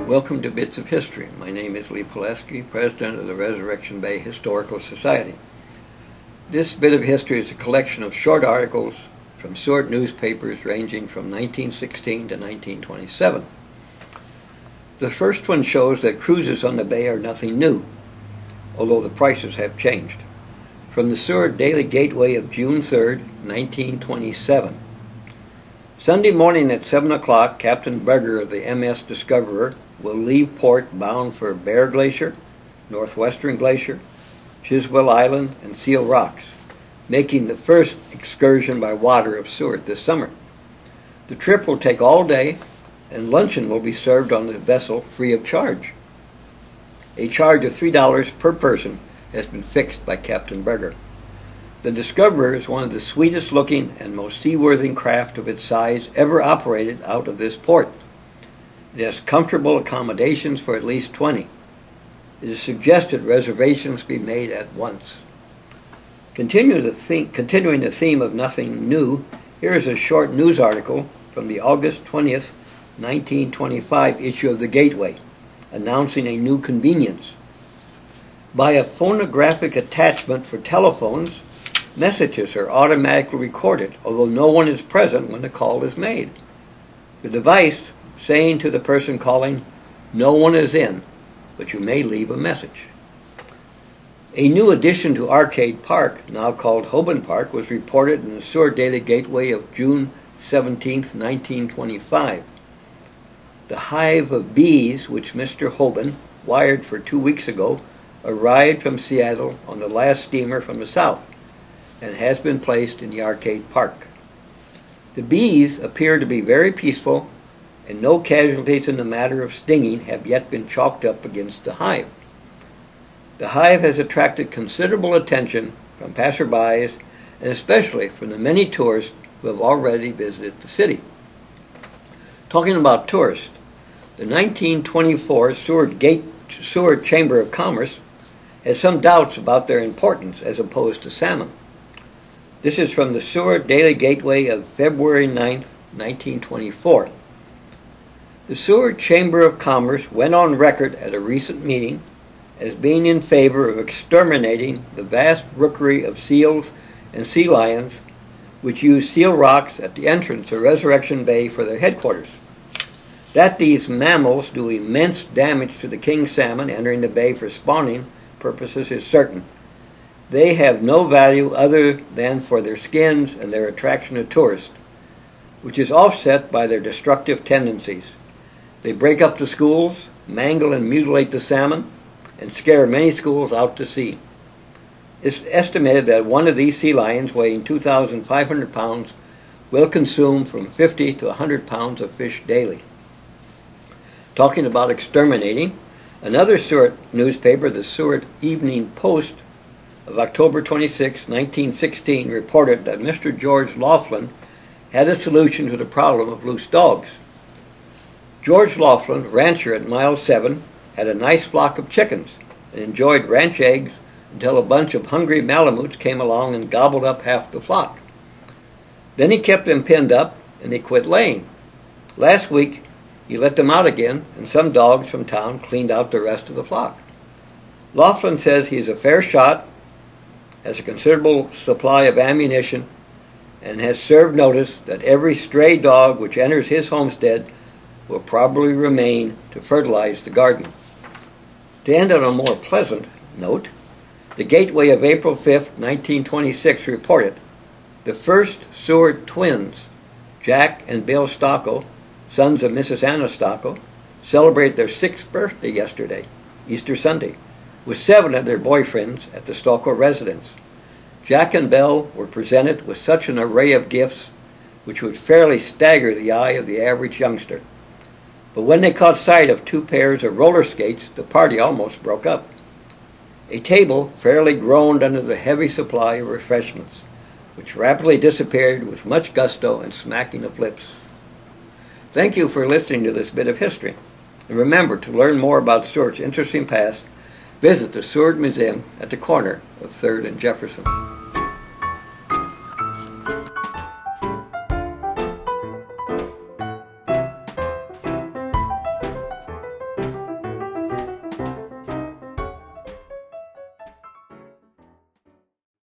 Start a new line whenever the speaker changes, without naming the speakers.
Welcome to Bits of History. My name is Lee Pileski, President of the Resurrection Bay Historical Society. This bit of history is a collection of short articles from Seward newspapers ranging from 1916 to 1927. The first one shows that cruises on the bay are nothing new, although the prices have changed. From the Seward Daily Gateway of June 3, 1927. Sunday morning at 7 o'clock, Captain Berger of the MS Discoverer will leave port bound for Bear Glacier, Northwestern Glacier, Chiswell Island, and Seal Rocks, making the first excursion by water of Seward this summer. The trip will take all day, and luncheon will be served on the vessel free of charge. A charge of $3 per person has been fixed by Captain Berger. The Discoverer is one of the sweetest looking and most seaworthy craft of its size ever operated out of this port. It has comfortable accommodations for at least 20. It is suggested reservations be made at once. Continuing the theme of nothing new, here is a short news article from the August 20th, 1925 issue of the Gateway, announcing a new convenience. By a phonographic attachment for telephones, messages are automatically recorded, although no one is present when the call is made. The device saying to the person calling, "No one is in, but you may leave a message." A new addition to Arcade Park, now called Hoban Park, was reported in the Seward Daily Gateway of June 17, 1925. The hive of bees which Mr. Hoban wired for 2 weeks ago arrived from Seattle on the last steamer from the south and has been placed in the Arcade Park. The bees appear to be very peaceful, and no casualties in the matter of stinging have yet been chalked up against the hive. The hive has attracted considerable attention from passerbys and especially from the many tourists who have already visited the city. Talking about tourists, the 1924 Seward Chamber of Commerce has some doubts about their importance as opposed to salmon. This is from the Seward Daily Gateway of February 9, 1924. The Seward Chamber of Commerce went on record at a recent meeting as being in favor of exterminating the vast rookery of seals and sea lions which use Seal Rocks at the entrance of Resurrection Bay for their headquarters. That these mammals do immense damage to the king salmon entering the bay for spawning purposes is certain. They have no value other than for their skins and their attraction to tourists, which is offset by their destructive tendencies. They break up the schools, mangle and mutilate the salmon, and scare many schools out to sea. It's estimated that one of these sea lions weighing 2,500 pounds will consume from 50 to 100 pounds of fish daily. Talking about exterminating, another Seward newspaper, the Seward Evening Post, of October 26, 1916, reported that Mr. George Laughlin had a solution to the problem of loose dogs. George Laughlin, rancher at Mile 7, had a nice flock of chickens and enjoyed ranch eggs until a bunch of hungry malamutes came along and gobbled up half the flock. Then he kept them pinned up and they quit laying. Last week, he let them out again, and some dogs from town cleaned out the rest of the flock. Laughlin says he is a fair shot, has a considerable supply of ammunition, and has served notice that every stray dog which enters his homestead will probably remain to fertilize the garden. To end on a more pleasant note, the Gateway of April 5, 1926 reported the first Seward twins, Jack and Bill Stocko, sons of Mrs. Anna Stocko, celebrated their 6th birthday yesterday, Easter Sunday, with 7 of their boyfriends at the Stocko residence. Jack and Belle were presented with such an array of gifts which would fairly stagger the eye of the average youngster. But when they caught sight of 2 pairs of roller skates, the party almost broke up. A table fairly groaned under the heavy supply of refreshments, which rapidly disappeared with much gusto and smacking of lips. Thank you for listening to this bit of history. And remember, to learn more about Seward's interesting past, visit the Seward Museum at the corner of 3rd and Jefferson.